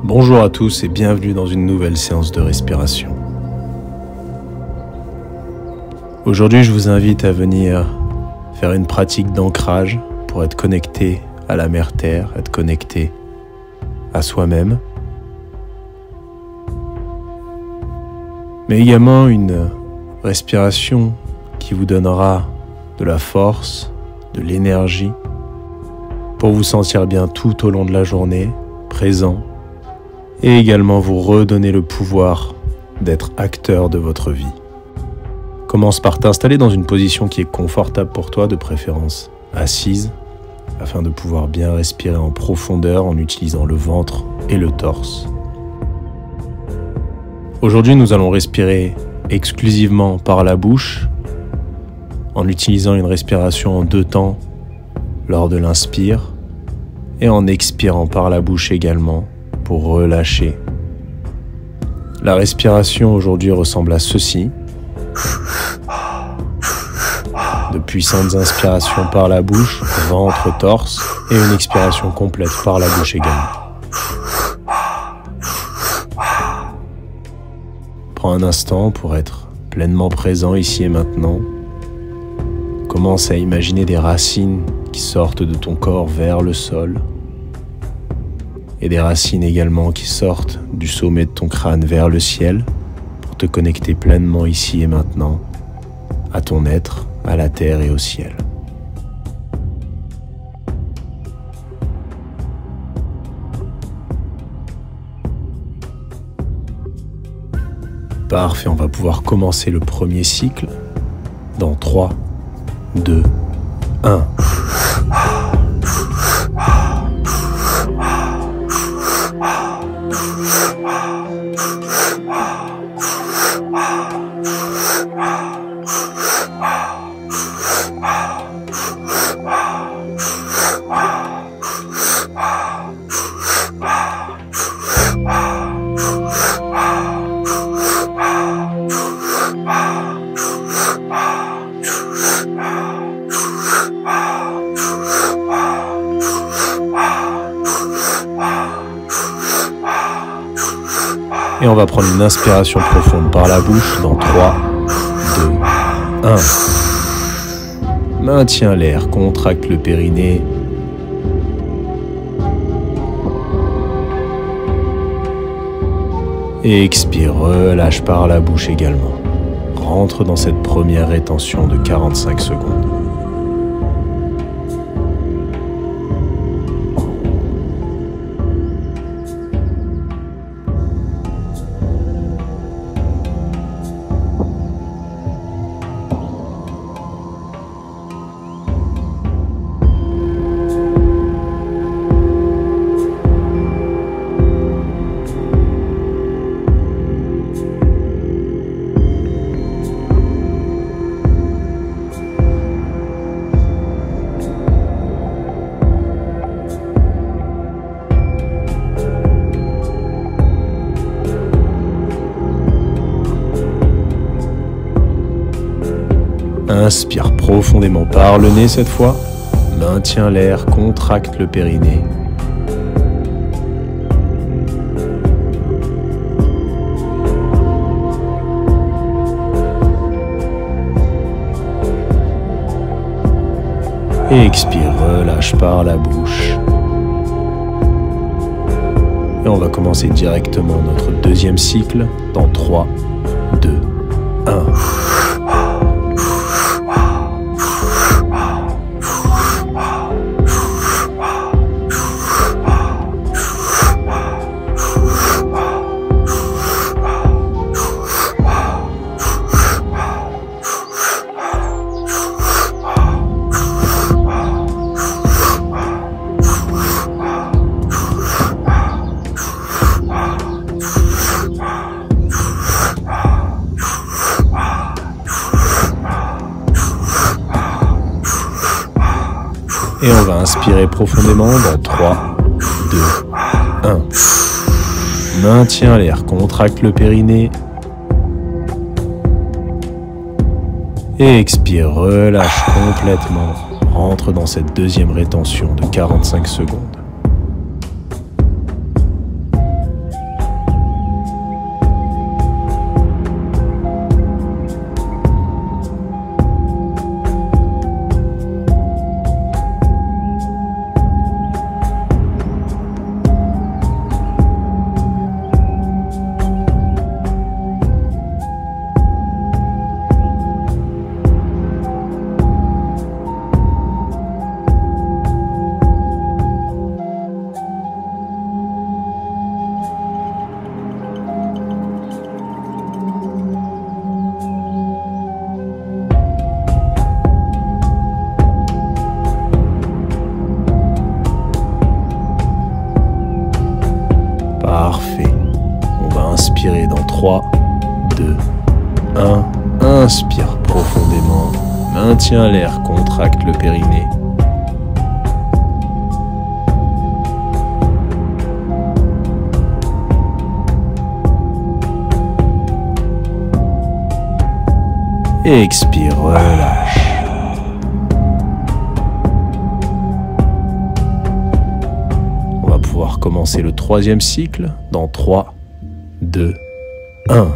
Bonjour à tous et bienvenue dans une nouvelle séance de respiration. Aujourd'hui, je vous invite à venir faire une pratique d'ancrage pour être connecté à la Mère Terre, être connecté à soi-même, mais également une respiration qui vous donnera de la force, de l'énergie pour vous sentir bien tout au long de la journée, présent, et également vous redonner le pouvoir d'être acteur de votre vie. Commence par t'installer dans une position qui est confortable pour toi, de préférence assise, afin de pouvoir bien respirer en profondeur en utilisant le ventre et le torse. Aujourd'hui, nous allons respirer exclusivement par la bouche, en utilisant une respiration en 2 temps lors de l'inspire et en expirant par la bouche également pour relâcher. La respiration aujourd'hui ressemble à ceci. De puissantes inspirations par la bouche, ventre, torse, et une expiration complète par la bouche également. Prends un instant pour être pleinement présent ici et maintenant. Commence à imaginer des racines qui sortent de ton corps vers le sol et des racines également qui sortent du sommet de ton crâne vers le ciel pour te connecter pleinement ici et maintenant à ton être, à la terre et au ciel. Parfait, on va pouvoir commencer le premier cycle dans 3, 2, 1. Et on va prendre une inspiration profonde par la bouche dans 3, 2, 1. Maintiens l'air, contracte le périnée. Et expire, relâche par la bouche également. Rentre dans cette première rétention de 45 secondes. Inspire profondément par le nez cette fois. Maintiens l'air, contracte le périnée. Et expire, relâche par la bouche. Et on va commencer directement notre deuxième cycle dans 3, 2, 1. Et on va inspirer profondément dans 3, 2, 1. Maintiens l'air, contracte le périnée. Et expire, relâche complètement. Rentre dans cette deuxième rétention de 45 secondes. 3, 2, 1. Inspire profondément. Maintiens l'air, contracte le périnée. Expire, relâche. On va pouvoir commencer le troisième cycle dans 3, 2, 1.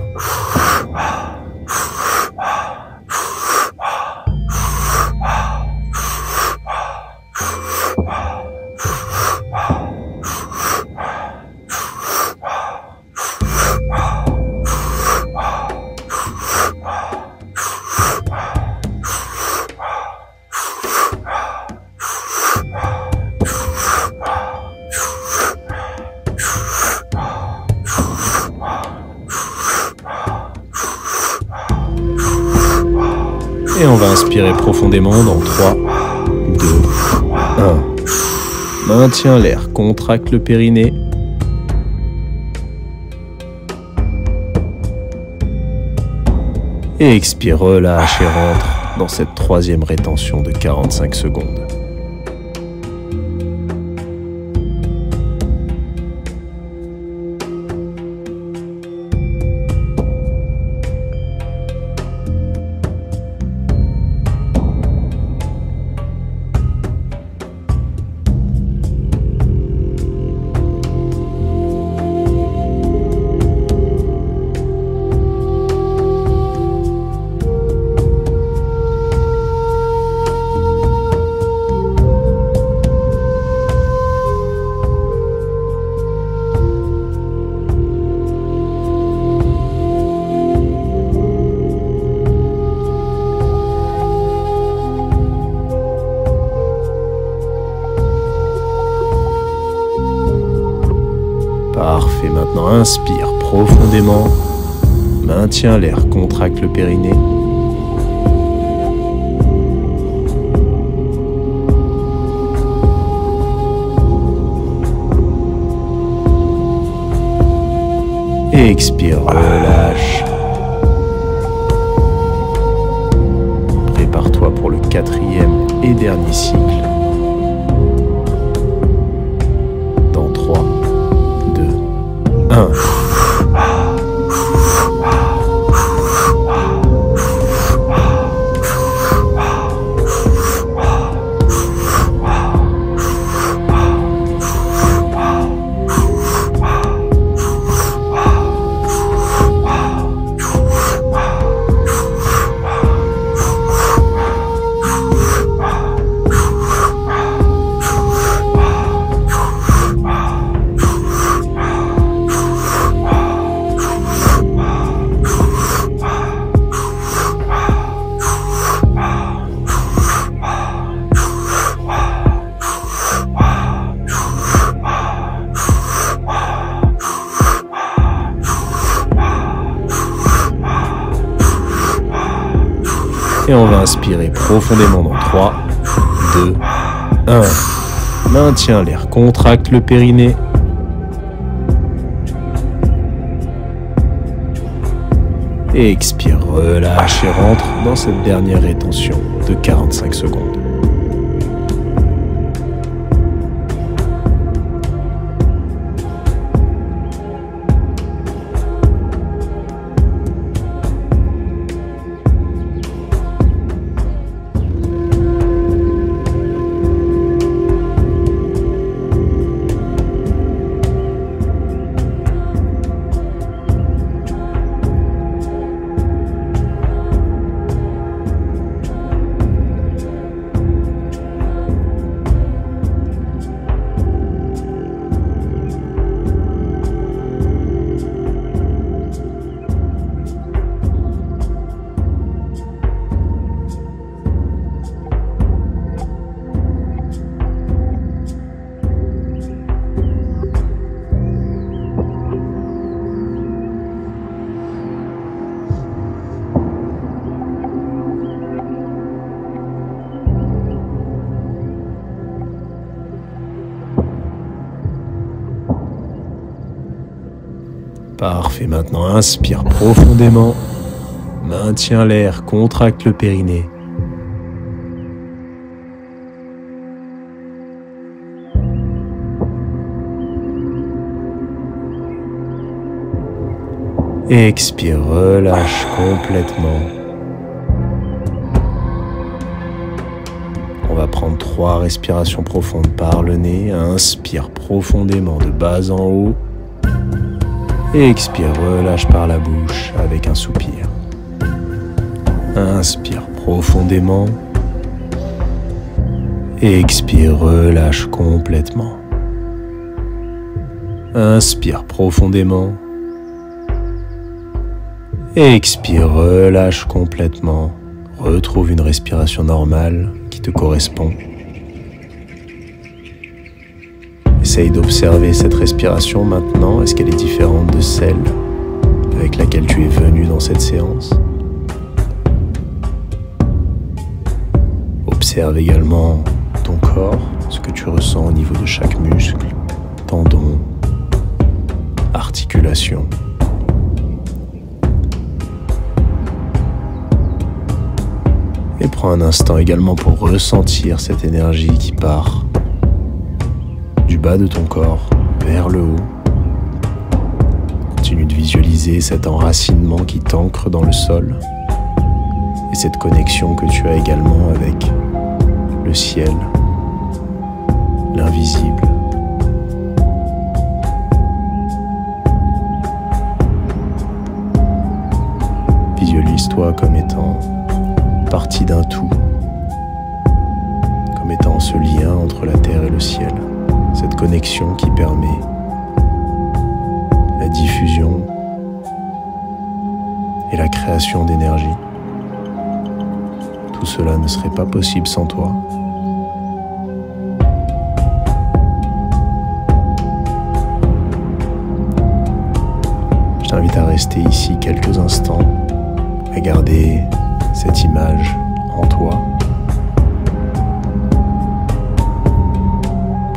Et on va inspirer profondément dans 3, 2, 1. Maintiens l'air, contracte le périnée. Et expire, relâche et rentre dans cette troisième rétention de 45 secondes. Parfait, maintenant inspire profondément, maintiens l'air, contracte le périnée. Et expire, relâche. Prépare-toi pour le quatrième et dernier cycle. Dans 3, 2, 1. Et on va inspirer profondément dans 3, 2, 1. Maintiens l'air, contracte le périnée. Et expire, relâche et rentre dans cette dernière rétention de 45 secondes. Parfait, maintenant inspire profondément. Maintiens l'air, contracte le périnée. Expire, relâche complètement. On va prendre 3 respirations profondes par le nez. Inspire profondément de bas en haut. Et expire, relâche par la bouche avec un soupir. Inspire profondément. Et expire, relâche complètement. Inspire profondément. Et expire, relâche complètement. Retrouve une respiration normale qui te correspond. Essaye d'observer cette respiration maintenant. Est-ce qu'elle est différente de celle avec laquelle tu es venu dans cette séance? Observe également ton corps, ce que tu ressens au niveau de chaque muscle, tendon, articulation. Et prends un instant également pour ressentir cette énergie qui part du bas de ton corps vers le haut. Continue de visualiser cet enracinement qui t'ancre dans le sol et cette connexion que tu as également avec le ciel, l'invisible. Visualise-toi comme étant partie d'un tout, comme étant ce lien entre la terre et le ciel, cette connexion qui permet la diffusion et la création d'énergie. Tout cela ne serait pas possible sans toi. Je t'invite à rester ici quelques instants, à garder cette image en toi.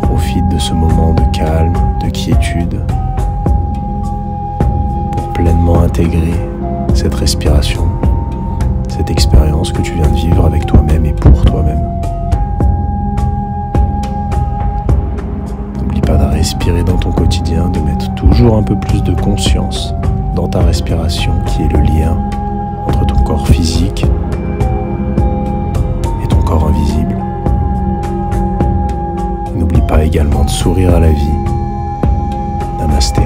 Profite de ce moment de calme, de quiétude, pour pleinement intégrer cette respiration, cette expérience que tu viens de vivre avec toi-même et pour toi-même. N'oublie pas de respirer dans ton quotidien, de mettre toujours un peu plus de conscience dans ta respiration, qui est le lien entre ton corps physique et ton corps invisible. N'oublie pas également de sourire à la vie. Namasté.